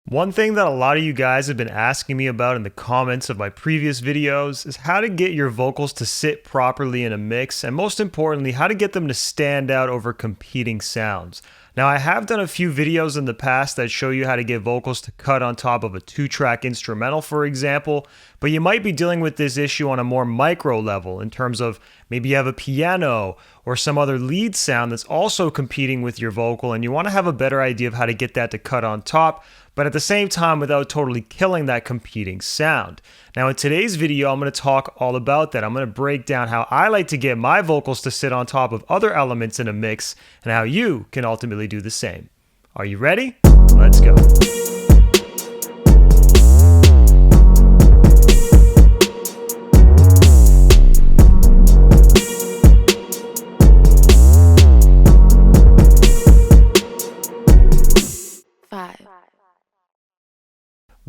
One thing that a lot of you guys have been asking me about in the comments of my previous videos is how to get your vocals to sit properly in a mix, and most importantly, how to get them to stand out over competing sounds. Now, I have done a few videos in the past that show you how to get vocals to cut on top of a 2-track instrumental, for example, but you might be dealing with this issue on a more micro level in terms of maybe you have a piano or some other lead sound that's also competing with your vocal, and you want to have a better idea of how to get that to cut on top, but at the same time without totally killing that competing sound. Now in today's video, I'm going to talk all about that. I'm going to break down how I like to get my vocals to sit on top of other elements in a mix and how you can ultimately do the same. Are you ready? Let's go.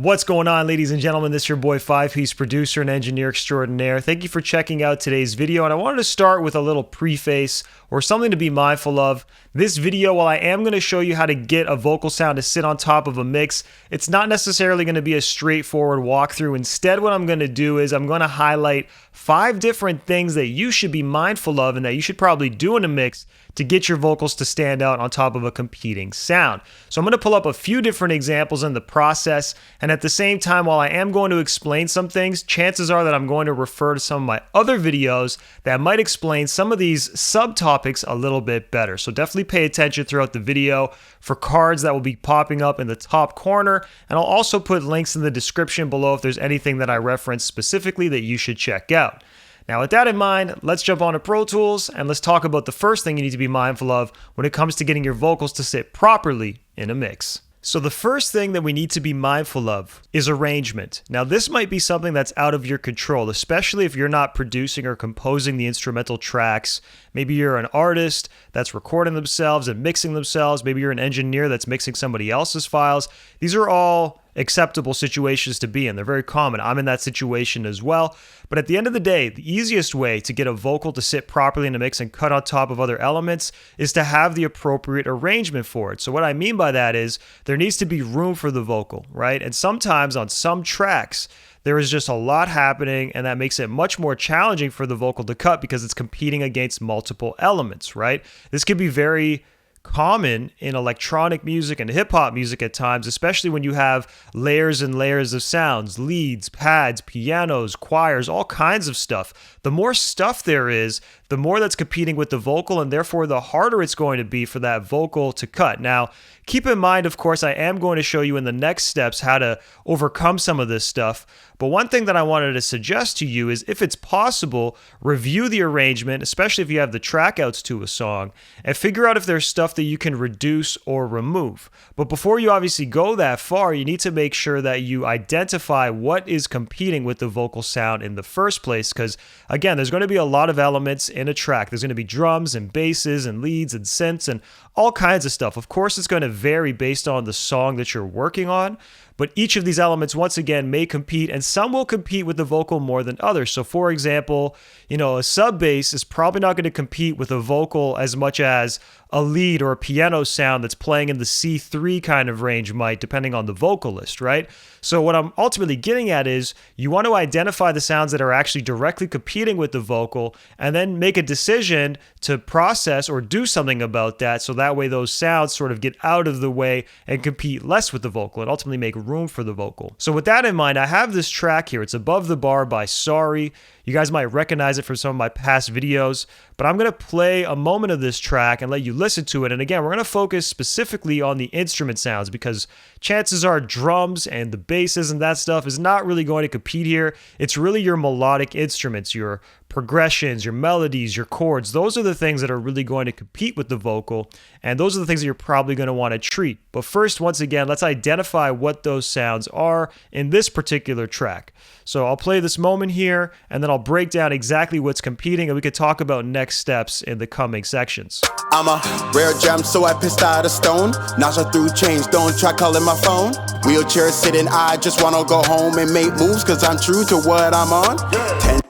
What's going on, ladies and gentlemen? This is your boy 5-Piece producer and engineer extraordinaire. Thank you for checking out today's video, and I wanted to start with a little preface or something to be mindful of. This video, while I am going to show you how to get a vocal sound to sit on top of a mix, it's not necessarily going to be a straightforward walkthrough. Instead, what I'm going to do is I'm going to highlight 5 different things that you should be mindful of and that you should probably do in a mix to get your vocals to stand out on top of a competing sound. So I'm going to pull up a few different examples in the process, and at the same time, while I am going to explain some things, chances are that I'm going to refer to some of my other videos that might explain some of these subtopics a little bit better. So definitely pay attention throughout the video for cards that will be popping up in the top corner, and I'll also put links in the description below if there's anything that I reference specifically that you should check out. Now, with that in mind, let's jump on to Pro Tools and let's talk about the first thing you need to be mindful of when it comes to getting your vocals to sit properly in a mix. So the first thing that we need to be mindful of is arrangement. Now, this might be something that's out of your control, especially if you're not producing or composing the instrumental tracks. Maybe you're an artist that's recording themselves and mixing themselves. Maybe you're an engineer that's mixing somebody else's files. These are all acceptable situations to be in. They're very common. I'm in that situation as well. But at the end of the day, the easiest way to get a vocal to sit properly in a mix and cut on top of other elements is to have the appropriate arrangement for it. So what I mean by that is there needs to be room for the vocal, right? And sometimes on some tracks, there is just a lot happening, and that makes it much more challenging for the vocal to cut because it's competing against multiple elements, right? This could be very common in electronic music and hip-hop music at times, especially when you have layers and layers of sounds, leads, pads, pianos, choirs, all kinds of stuff. The more stuff there is, the more that's competing with the vocal, and therefore the harder it's going to be for that vocal to cut. Now, keep in mind, of course, I am going to show you in the next steps how to overcome some of this stuff. But one thing that I wanted to suggest to you is, if it's possible, review the arrangement, especially if you have the track outs to a song, and figure out if there's stuff that you can reduce or remove. But before you obviously go that far, you need to make sure that you identify what is competing with the vocal sound in the first place, because again, there's going to be a lot of elements in a track. There's going to be drums and basses and leads and synths and all kinds of stuff. Of course, it's going to vary based on the song that you're working on, but each of these elements, once again, may compete, and some will compete with the vocal more than others. So for example, a sub bass is probably not going to compete with a vocal as much as a lead or a piano sound that's playing in the C3 kind of range might, depending on the vocalist, right? So what I'm ultimately getting at is you want to identify the sounds that are actually directly competing with the vocal and then make a decision to process or do something about that, so that way those sounds sort of get out of the way and compete less with the vocal and ultimately make room for the vocal. So with that in mind, I have this track here. It's Above the Bar by Sorry. You guys might recognize it from some of my past videos, but I'm going to play a moment of this track and let you listen to it. And again, we're going to focus specifically on the instrument sounds because chances are drums and the basses and that stuff is not really going to compete here. It's really your melodic instruments, your progressions, your melodies, your chords. Those are the things that are really going to compete with the vocal, and those are the things that you're probably going to want to treat. But first, once again, let's identify what those sounds are in this particular track. So I'll play this moment here, and then I'll break down exactly what's competing, and we could talk about next steps in the coming sections. I'm a rare gem, so I pissed out a stone. Nausea through change, don't try calling my phone. Wheelchair sitting, I just wanna go home and make moves, cause I'm true to what I'm on.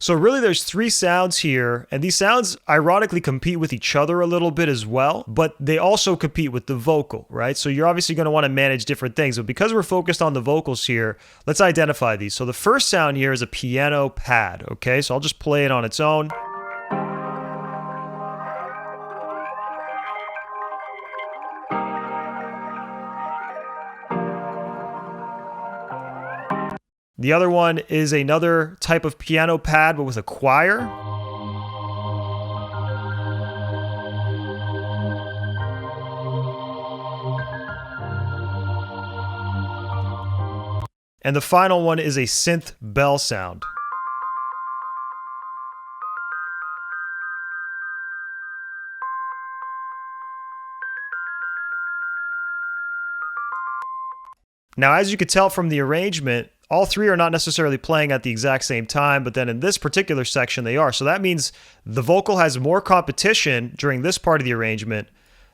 So really there's three sounds here, and these sounds ironically compete with each other a little bit as well, but they also compete with the vocal, right? So you're obviously going to want to manage different things, but because we're focused on the vocals here, let's identify these. So the first sound here is a piano pad, okay? So I'll just play it on its own. The other one is another type of piano pad, but with a choir. And the final one is a synth bell sound. Now, as you could tell from the arrangement, all three are not necessarily playing at the exact same time, but then in this particular section they are. So that means the vocal has more competition during this part of the arrangement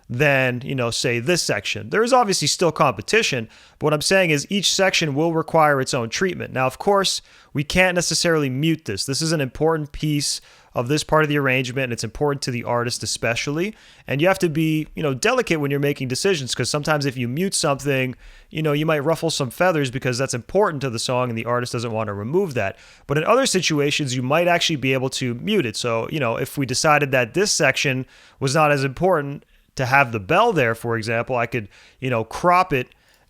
than, say this section. There is obviously still competition, but what I'm saying is each section will require its own treatment. Now, of course, we can't necessarily mute this. This is an important piece of this part of the arrangement, and it's important to the artist especially. And you have to be, delicate when you're making decisions, because sometimes if you mute something, you might ruffle some feathers because that's important to the song and the artist doesn't want to remove that. But in other situations, you might actually be able to mute it. So, if we decided that this section was not as important to have the bell there, for example, I could, crop it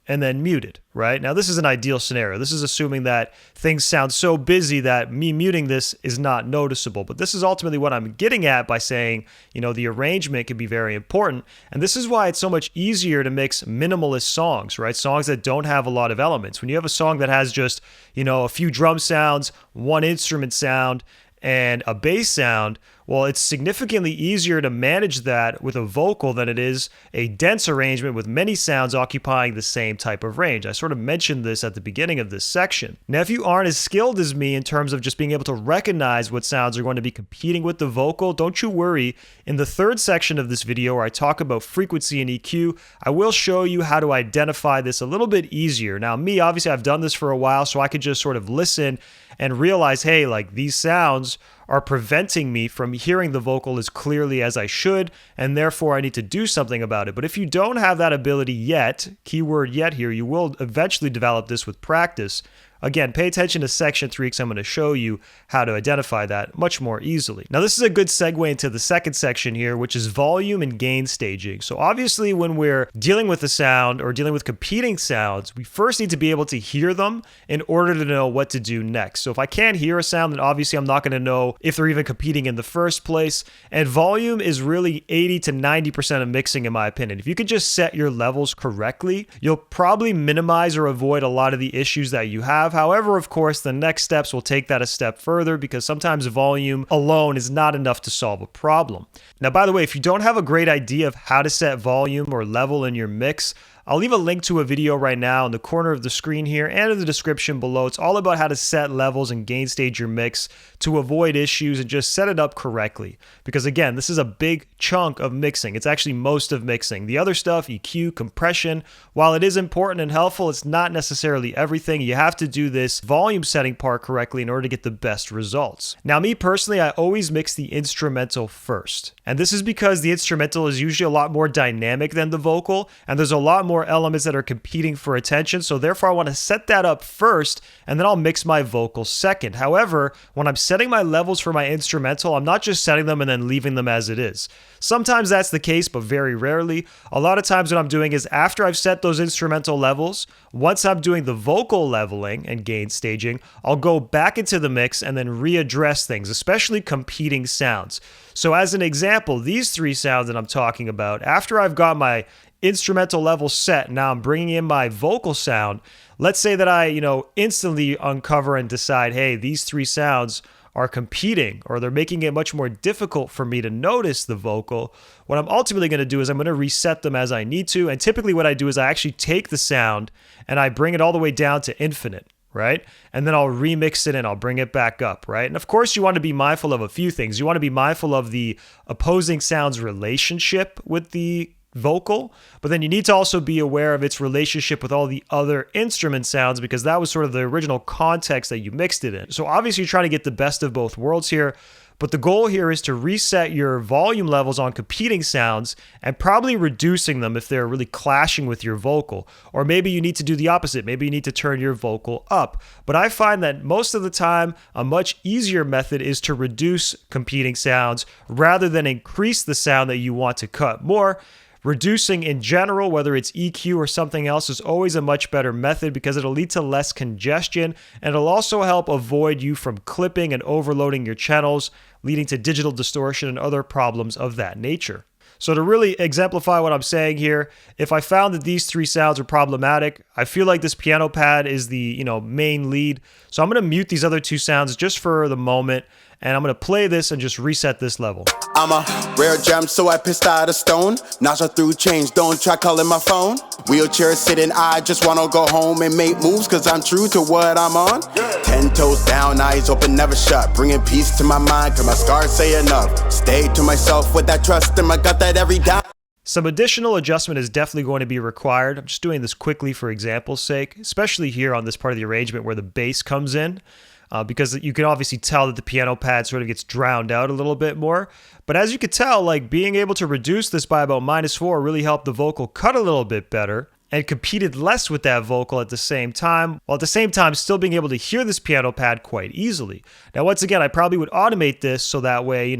and then mute it, right? Now, this is an ideal scenario. This is assuming that things sound so busy that me muting this is not noticeable. But this is ultimately what I'm getting at by saying, the arrangement can be very important. And this is why it's so much easier to mix minimalist songs, right? Songs that don't have a lot of elements. When you have a song that has just, a few drum sounds, one instrument sound, and a bass sound, well, it's significantly easier to manage that with a vocal than it is a dense arrangement with many sounds occupying the same type of range. I sort of mentioned this at the beginning of this section. Now, if you aren't as skilled as me in terms of just being able to recognize what sounds are going to be competing with the vocal, don't you worry. In the third section of this video where I talk about frequency and EQ, I will show you how to identify this a little bit easier. Now, me, obviously, I've done this for a while, so I could just sort of listen and realize, hey, like these sounds are preventing me from hearing the vocal as clearly as I should, and therefore I need to do something about it. But if you don't have that ability yet, keyword yet here, you will eventually develop this with practice. Again, pay attention to section 3 because I'm going to show you how to identify that much more easily. Now, this is a good segue into the second section here, which is volume and gain staging. So obviously, when we're dealing with a sound or dealing with competing sounds, we first need to be able to hear them in order to know what to do next. So if I can't hear a sound, then obviously I'm not going to know if they're even competing in the first place. And volume is really 80 to 90% of mixing, in my opinion. If you could just set your levels correctly, you'll probably minimize or avoid a lot of the issues that you have. However, of course, the next steps will take that a step further because sometimes volume alone is not enough to solve a problem. Now, by the way, if you don't have a great idea of how to set volume or level in your mix, I'll leave a link to a video right now in the corner of the screen here and in the description below. It's all about how to set levels and gain stage your mix to avoid issues and just set it up correctly. Because again, this is a big chunk of mixing. It's actually most of mixing. The other stuff, EQ, compression, while it is important and helpful, it's not necessarily everything. You have to do this volume setting part correctly in order to get the best results. Now, me personally, I always mix the instrumental first. And this is because the instrumental is usually a lot more dynamic than the vocal, and there's a lot more elements that are competing for attention, so therefore I want to set that up first, and then I'll mix my vocal second. However, when I'm setting my levels for my instrumental, I'm not just setting them and then leaving them as it is. Sometimes that's the case, but very rarely. A lot of times what I'm doing is after I've set those instrumental levels, once I'm doing the vocal leveling and gain staging, I'll go back into the mix and then readdress things, especially competing sounds. So as an example, these three sounds that I'm talking about, after I've got my instrumental level set, now I'm bringing in my vocal sound. Let's say that I, instantly uncover and decide, hey, these three sounds are competing, or they're making it much more difficult for me to notice the vocal. What I'm ultimately going to do is I'm going to reset them as I need to. And typically what I do is I actually take the sound and I bring it all the way down to infinite, right? And then I'll remix it and I'll bring it back up, right? And of course, you want to be mindful of a few things. You want to be mindful of the opposing sound's relationship with the vocal, but then you need to also be aware of its relationship with all the other instrument sounds, because that was sort of the original context that you mixed it in. So obviously you're trying to get the best of both worlds here, but the goal here is to reset your volume levels on competing sounds and probably reducing them if they're really clashing with your vocal. Or maybe you need to do the opposite. Maybe you need to turn your vocal up. But I find that most of the time, a much easier method is to reduce competing sounds rather than increase the sound that you want to cut more. Reducing in general, whether it's EQ or something else, is always a much better method because it'll lead to less congestion, and it'll also help avoid you from clipping and overloading your channels, leading to digital distortion and other problems of that nature. So to really exemplify what I'm saying here, if I found that these three sounds are problematic, I feel like this piano pad is the main lead. So I'm going to mute these other two sounds just for the moment, and I'm going to play this and just reset this level. I'm a rare gem, so I pissed out a stone. Nausea through change, don't try calling my phone. Wheelchair sitting, I just wanna go home and make moves, cause I'm true to what I'm on. 10 toes down, eyes open, never shut. Bringing peace to my mind, cause my scars say enough. Stay to myself with that trust in my gut that every time. Some additional adjustment is definitely going to be required. I'm just doing this quickly for example's sake, especially here on this part of the arrangement where the bass comes in. Because you can obviously tell that the piano pad sort of gets drowned out a little bit more. But as you could tell, like being able to reduce this by about -4 really helped the vocal cut a little bit better and competed less with that vocal at the same time, while at the same time still being able to hear this piano pad quite easily. Now, once again, I probably would automate this so that way,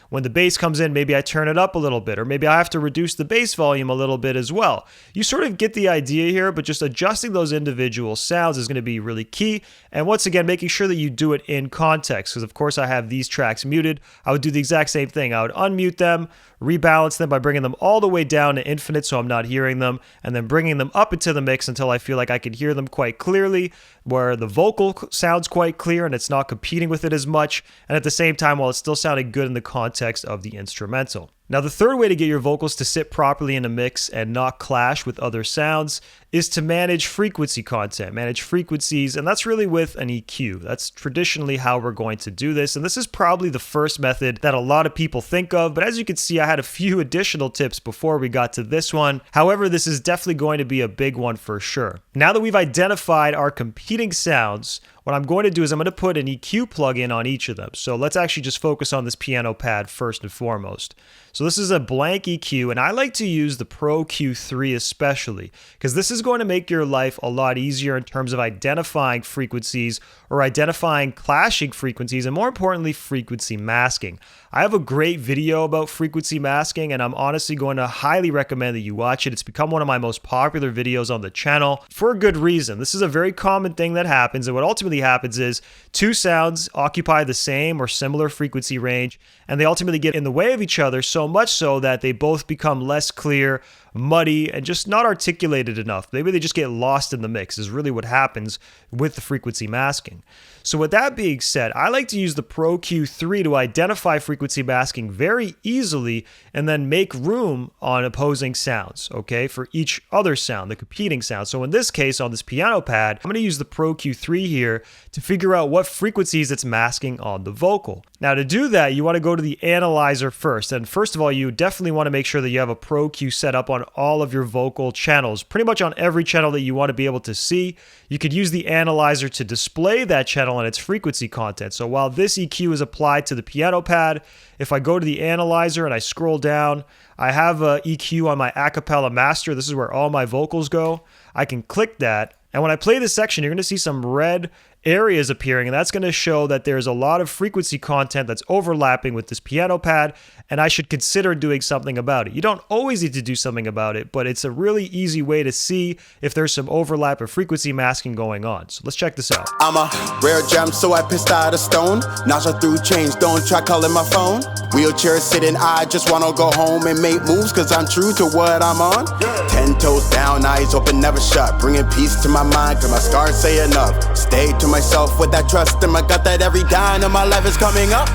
when the bass comes in, maybe I turn it up a little bit, or maybe I have to reduce the bass volume a little bit as well. You sort of get the idea here, but just adjusting those individual sounds is going to be really key. And once again, making sure that you do it in context, because of course I have these tracks muted. I would do the exact same thing. I would unmute them, rebalance them by bringing them all the way down to infinite so I'm not hearing them, and then bringing them up into the mix until I feel like I can hear them quite clearly, where the vocal sounds quite clear and it's not competing with it as much, and at the same time while it's still sounding good in the context of the instrumental. Now, the third way to get your vocals to sit properly in a mix and not clash with other sounds is to manage frequency content, manage frequencies, and that's really with an EQ. That's traditionally how we're going to do this, and this is probably the first method that a lot of people think of, but as you can see, I had a few additional tips before we got to this one. However, this is definitely going to be a big one for sure. Now that we've identified our competing sounds, what I'm going to do is I'm going to put an EQ plugin on each of them. So let's actually just focus on this piano pad first and foremost. So this is a blank EQ, and I like to use the Pro Q3 especially, because this is going to make your life a lot easier in terms of identifying frequencies or identifying clashing frequencies, and more importantly, frequency masking. I have a great video about frequency masking, and I'm honestly going to highly recommend that you watch it. It's become one of my most popular videos on the channel for a good reason. This is a very common thing that happens, and what ultimately happens is two sounds occupy the same or similar frequency range, and they ultimately get in the way of each other, so much so that they both become less clear, muddy, and just not articulated enough. Maybe they just get lost in the mix is really what happens with the frequency masking. So with that being said, I like to use the Pro Q3 to identify frequency masking very easily and then make room on opposing sounds, okay, for each other sound, the competing sound. So in this case, on this piano pad, I'm going to use the Pro Q3 here to figure out what frequencies it's masking on the vocal. Now to do that, you want to go to the analyzer first. And first of all, you definitely want to make sure that you have a Pro Q set up on all of your vocal channels, pretty much on every channel that you want to be able to see. You could use the analyzer to display that channel and its frequency content. So while this EQ is applied to the piano pad, if I go to the analyzer and I scroll down, I have a EQ on my acapella master. This is where all my vocals go. I can click that, and when I play this section, you're going to see some red areas appearing, and that's going to show that there's a lot of frequency content that's overlapping with this piano pad, and I should consider doing something about it. You don't always need to do something about it, but it's a really easy way to see if there's some overlap or frequency masking going on. So let's check this out. I'm a rare gem, so I pissed out a stone. Nausea through change, don't try calling my phone. Wheelchair sitting, I just wanna go home and make moves, cause I'm true to what I'm on. 10 toes down, eyes open, never shut. Bringing peace to my mind, cause my scars say enough. Stay to myself with that trust in my gut that every dime of my life is coming up.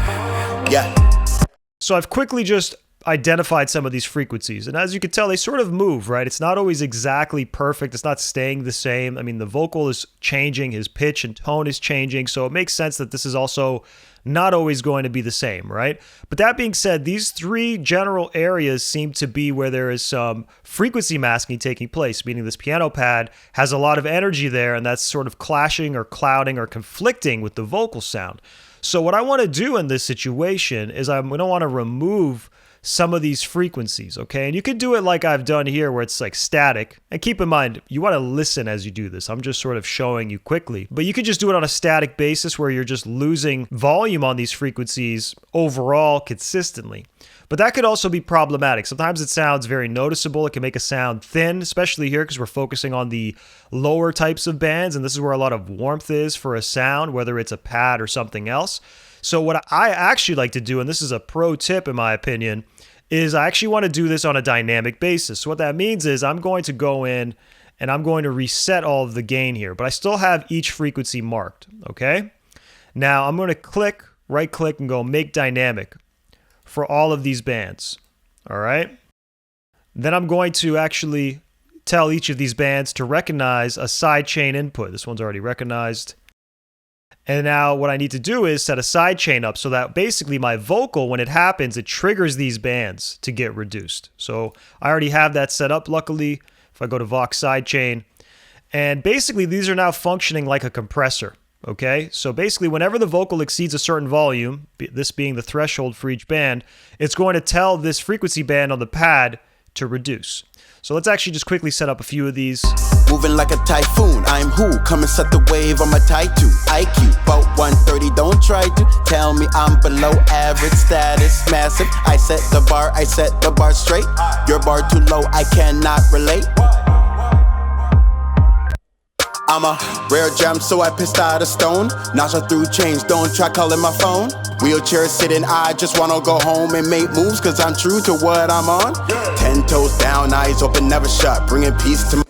Yeah. So I've quickly just identified some of these frequencies, and as you can tell, they sort of move, right? It's not always exactly perfect. It's not staying the same. I mean, the vocal is changing, his pitch and tone is changing, so it makes sense that this is also not always going to be the same, right? But that being said, these three general areas seem to be where there is some frequency masking taking place, meaning this piano pad has a lot of energy there, and that's sort of clashing or clouding or conflicting with the vocal sound. So what I want to do in this situation is I'm going to want to remove some of these frequencies, okay? And you could do it like I've done here where it's like static. And keep in mind, you want to listen as you do this. I'm just sort of showing you quickly. But you could just do it on a static basis where you're just losing volume on these frequencies overall consistently. But that could also be problematic. Sometimes it sounds very noticeable. It can make a sound thin, especially here because we're focusing on the lower types of bands. And this is where a lot of warmth is for a sound, whether it's a pad or something else. So what I actually like to do, and this is a pro tip in my opinion, is I actually want to do this on a dynamic basis. So what that means is I'm going to go in and I'm going to reset all of the gain here, but I still have each frequency marked, okay? Now I'm going to right click and go make dynamic for all of these bands, all right? Then I'm going to actually tell each of these bands to recognize a sidechain input. This one's already recognized. And now what I need to do is set a sidechain up so that basically my vocal, when it happens, it triggers these bands to get reduced. So I already have that set up, luckily, if I go to Vox sidechain. And basically these are now functioning like a compressor, okay? So basically whenever the vocal exceeds a certain volume, this being the threshold for each band, it's going to tell this frequency band on the pad to reduce. So let's actually just quickly set up a few of these. Moving like a typhoon, I'm who? Come and set the wave, I'm a type 2 IQ, about 130, don't try to tell me I'm below average status, massive. I set the bar straight. Your bar too low, I cannot relate. I'm a rare gem, so I pissed out a stone. Nausea through change, don't try calling my phone. Wheelchair sitting, I just wanna go home and make moves, cause I'm true to what I'm on. 10 toes down, eyes open, never shut, bringing peace to my...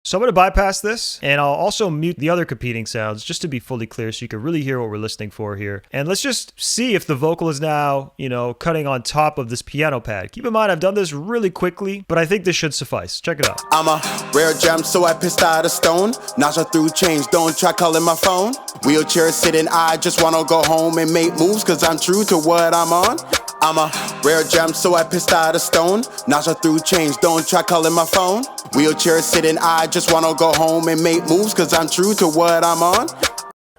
So I'm going to bypass this, and I'll also mute the other competing sounds just to be fully clear so you can really hear what we're listening for here. And let's just see if the vocal is now, cutting on top of this piano pad. Keep in mind, I've done this really quickly, but I think this should suffice. Check it out. I'm a rare gem, so I pissed out a stone. Nausea through change, don't try calling my phone. Wheelchair sitting, I just wanna go home and make moves, cause I'm true to what I'm on. I'm a rare gem, so I pissed out a stone. Nausea through change, don't try calling my phone. Wheelchair sitting, I just wanna go home and make moves, cause I'm true to what I'm on.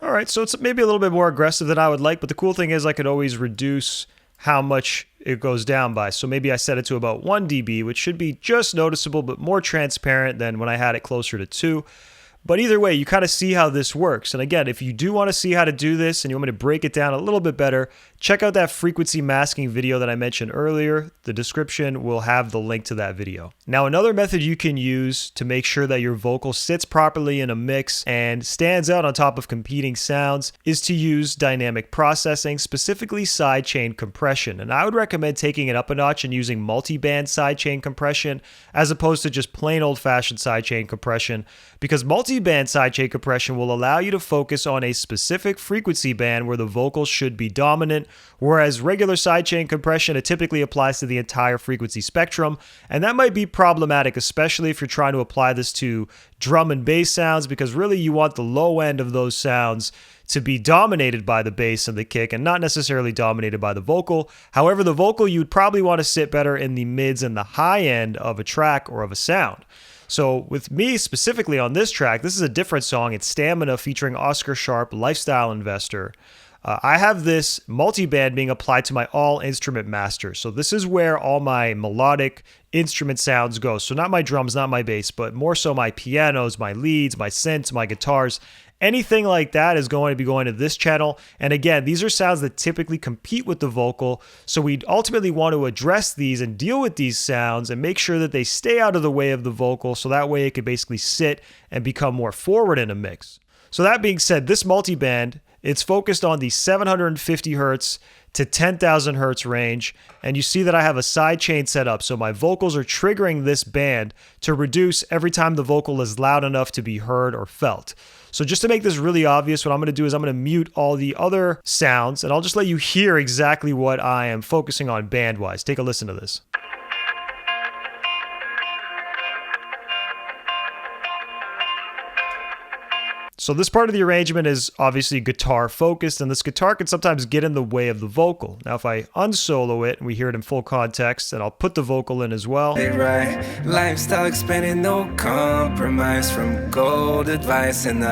All right, so it's maybe a little bit more aggressive than I would like, but the cool thing is I could always reduce how much it goes down by. So maybe I set it to about 1 dB, which should be just noticeable, but more transparent than when I had it closer to 2. But either way, you kind of see how this works. And again, if you do want to see how to do this and you want me to break it down a little bit better, check out that frequency masking video that I mentioned earlier. The description will have the link to that video. Now, another method you can use to make sure that your vocal sits properly in a mix and stands out on top of competing sounds is to use dynamic processing, specifically sidechain compression. And I would recommend taking it up a notch and using multi-band sidechain compression as opposed to just plain old-fashioned sidechain compression, because multi-band sidechain compression will allow you to focus on a specific frequency band where the vocals should be dominant, whereas regular sidechain compression, it typically applies to the entire frequency spectrum, and that might be problematic, especially if you're trying to apply this to drum and bass sounds, because really you want the low end of those sounds to be dominated by the bass and the kick and not necessarily dominated by the vocal. However, the vocal, you'd probably want to sit better in the mids and the high end of a track or of a sound. So with me specifically on this track, this is a different song. It's Stamina featuring Oscar Sharp, Lifestyle Investor. I have this multi-band being applied to my all instrument master. So this is where all my melodic instrument sounds go. So not my drums, not my bass, but more so my pianos, my leads, my synths, my guitars. Anything like that is going to be going to this channel. And again, these are sounds that typically compete with the vocal. So we ultimately want to address these and deal with these sounds and make sure that they stay out of the way of the vocal. So that way it could basically sit and become more forward in a mix. So that being said, this multi-band, it's focused on the 750 hertz to 10,000 hertz range. And you see that I have a sidechain set up. So my vocals are triggering this band to reduce every time the vocal is loud enough to be heard or felt. So just to make this really obvious, what I'm going to do is I'm going to mute all the other sounds, and I'll just let you hear exactly what I am focusing on band-wise. Take a listen to this. So this part of the arrangement is obviously guitar focused, and this guitar can sometimes get in the way of the vocal. Now if I unsolo it and we hear it in full context, and I'll put the vocal in as well. Right. Lifestyle expanding, no compromise, from gold advice, and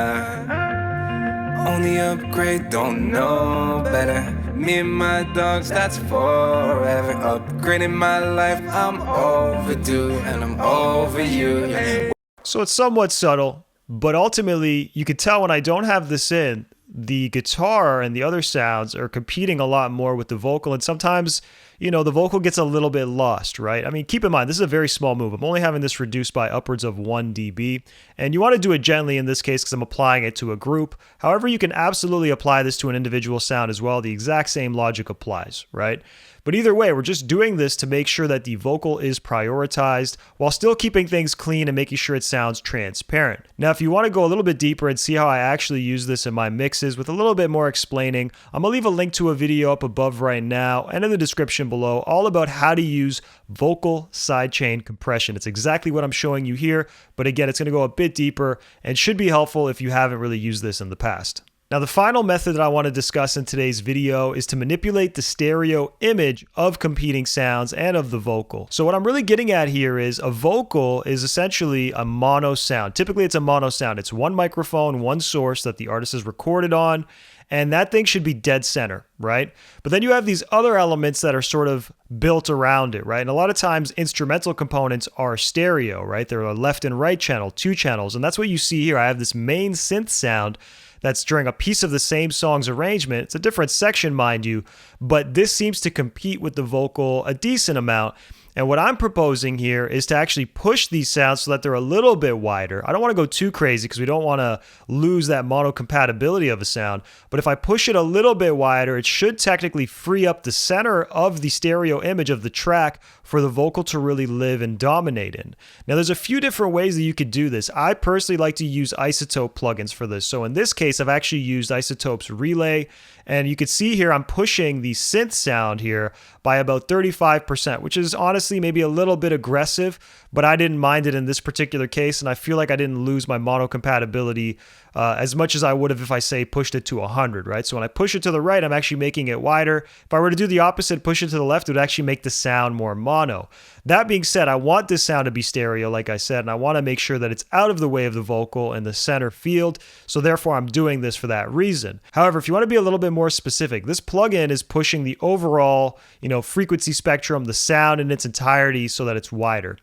only upgrade, don't know better. Me and my dogs, that's forever. Upgrading my life, I'm overdue, and I'm over you. So it's somewhat subtle, but ultimately you can tell when I don't have this in, the guitar and the other sounds are competing a lot more with the vocal, and sometimes, you know, the vocal gets a little bit lost, right? I mean, keep in mind, this is a very small move. I'm only having this reduced by upwards of 1 dB, and you want to do it gently in this case because I'm applying it to a group. However, you can absolutely apply this to an individual sound as well. The exact same logic applies, right? But either way, we're just doing this to make sure that the vocal is prioritized while still keeping things clean and making sure it sounds transparent. Now, if you want to go a little bit deeper and see how I actually use this in my mixes with a little bit more explaining, I'm going to leave a link to a video up above right now and in the description below all about how to use vocal sidechain compression. It's exactly what I'm showing you here, but again, it's going to go a bit deeper and should be helpful if you haven't really used this in the past. Now, the final method that I want to discuss in today's video is to manipulate the stereo image of competing sounds and of the vocal. So what I'm really getting at here is a vocal is essentially a mono sound. Typically, it's a mono sound. It's one microphone, one source that the artist has recorded on, and that thing should be dead center, right? But then you have these other elements that are sort of built around it, right? And a lot of times instrumental components are stereo, right? They're a left and right channel, 2 channels, and that's what you see here. I have this main synth sound that's during a piece of the same song's arrangement. It's a different section, mind you, but this seems to compete with the vocal a decent amount. And what I'm proposing here is to actually push these sounds so that they're a little bit wider. I don't want to go too crazy because we don't want to lose that mono compatibility of a sound. But if I push it a little bit wider, it should technically free up the center of the stereo image of the track for the vocal to really live and dominate in. Now, there's a few different ways that you could do this. I personally like to use iZotope plugins for this. So in this case, I've actually used iZotope's Relay. And you can see here, I'm pushing the synth sound here by about 35%, which is honestly maybe a little bit aggressive, but I didn't mind it in this particular case. And I feel like I didn't lose my mono compatibility as much as I would have if I say pushed it to 100, right? So when I push it to the right, I'm actually making it wider. If I were to do the opposite, push it to the left, it would actually make the sound more mono. That being said, I want this sound to be stereo, like I said, and I want to make sure that it's out of the way of the vocal in the center field. So therefore, I'm doing this for that reason. However, if you want to be a little bit more specific, this plugin is pushing the overall, frequency spectrum, the sound in its entirety so that it's wider.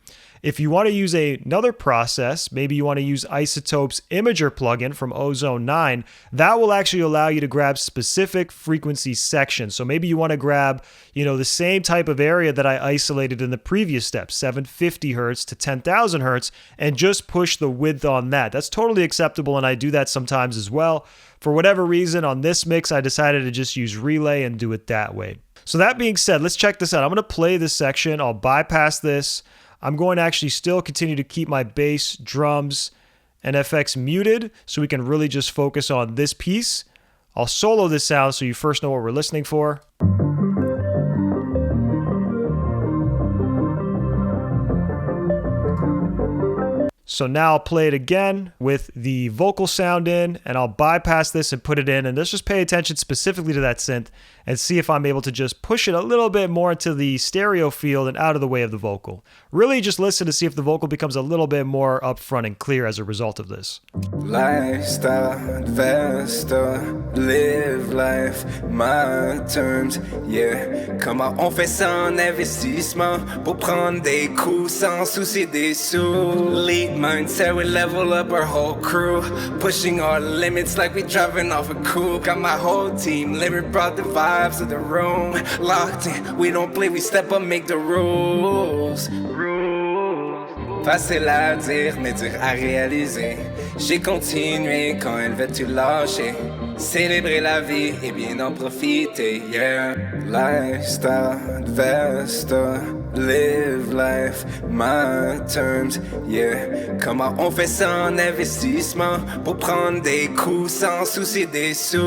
If you want to use another process, maybe you want to use iZotope's Imager plugin from Ozone 9, that will actually allow you to grab specific frequency sections. So maybe you want to grab, the same type of area that I isolated in the previous step, 750 hertz to 10,000 hertz, and just push the width on that. That's totally acceptable, and I do that sometimes as well. For whatever reason, on this mix, I decided to just use Relay and do it that way. So that being said, let's check this out. I'm going to play this section. I'll bypass this. I'm going to actually still continue to keep my bass, drums, and FX muted so we can really just focus on this piece. I'll solo this sound so you first know what we're listening for. So now I'll play it again with the vocal sound in, and I'll bypass this and put it in, and let's just pay attention specifically to that synth and see if I'm able to just push it a little bit more into the stereo field and out of the way of the vocal. Really just listen to see if the vocal becomes a little bit more upfront and clear as a result of this. Lifestyle investor, live life, my terms, yeah. Comment on fait ça en investissement pour prendre des coups sans souci des sous. Lead mindset, we level up our whole crew, pushing our limits like we driving off a coupe. Got my whole team living, brought the vibes of the room. Locked in, we don't play, we step up, make the rules. Facile à dire, mais dur à réaliser. J'ai continué quand elle veut tout lâcher. Célébrer la vie et bien en profiter, yeah. Lifestyle investor, live life, my terms, yeah. Comment on fait ça en investissement pour prendre des coups sans souci des sous.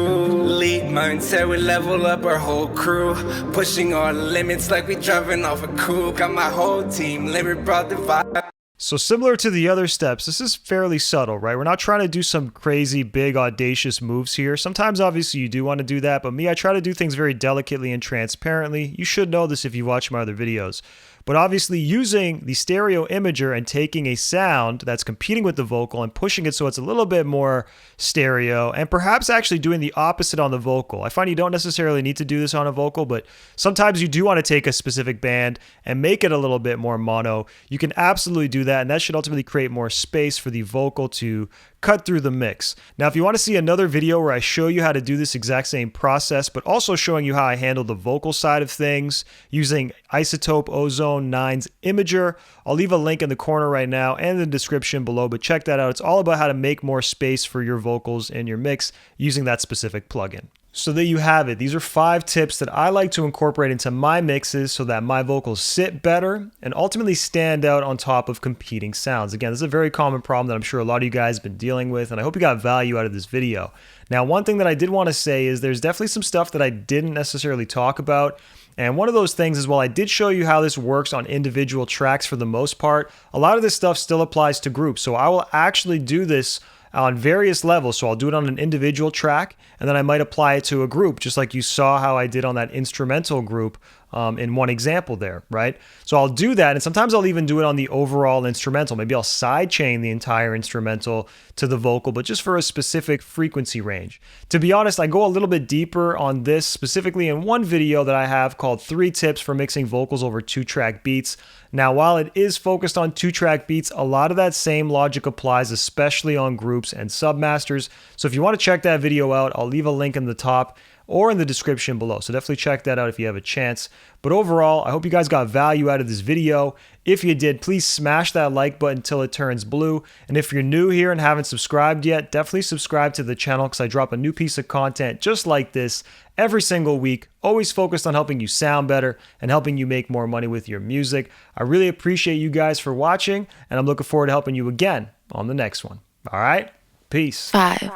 Lead mindset, we level up our whole crew, pushing our limits like we driving off a coupe. Got my whole team living, brought the vibe. So similar to the other steps, this is fairly subtle, right? We're not trying to do some crazy, big, audacious moves here. Sometimes, obviously, you do want to do that, but me, I try to do things very delicately and transparently. You should know this if you watch my other videos. But obviously using the stereo imager and taking a sound that's competing with the vocal and pushing it so it's a little bit more stereo, and perhaps actually doing the opposite on the vocal. I find you don't necessarily need to do this on a vocal, but sometimes you do want to take a specific band and make it a little bit more mono. You can absolutely do that, and that should ultimately create more space for the vocal to cut through the mix. Now, if you want to see another video where I show you how to do this exact same process, but also showing you how I handle the vocal side of things using iZotope Ozone 9's Imager, I'll leave a link in the corner right now and in the description below, but check that out. It's all about how to make more space for your vocals in your mix using that specific plugin. So there you have it. These are 5 tips that I like to incorporate into my mixes so that my vocals sit better and ultimately stand out on top of competing sounds. Again, this is a very common problem that I'm sure a lot of you guys have been dealing with, and I hope you got value out of this video. Now, one thing that I did want to say is there's definitely some stuff that I didn't necessarily talk about. And one of those things is, while I did show you how this works on individual tracks for the most part, a lot of this stuff still applies to groups. So I will actually do this on various levels. So I'll do it on an individual track, and then I might apply it to a group, just like you saw how I did on that instrumental group in one example there, right? So I'll do that, and sometimes I'll even do it on the overall instrumental. Maybe I'll sidechain the entire instrumental to the vocal, but just for a specific frequency range. To be honest, I go a little bit deeper on this, specifically in one video that I have called 3 Tips for Mixing Vocals Over 2-Track Beats. Now, while it is focused on 2-track beats, a lot of that same logic applies, especially on groups and submasters. So if you want to check that video out, I'll leave a link in the top or in the description below. So definitely check that out if you have a chance. But overall, I hope you guys got value out of this video. If you did, please smash that like button until it turns blue. And if you're new here and haven't subscribed yet, definitely subscribe to the channel because I drop a new piece of content just like this every single week, always focused on helping you sound better and helping you make more money with your music. I really appreciate you guys for watching, and I'm looking forward to helping you again on the next one. All right? Peace. 5,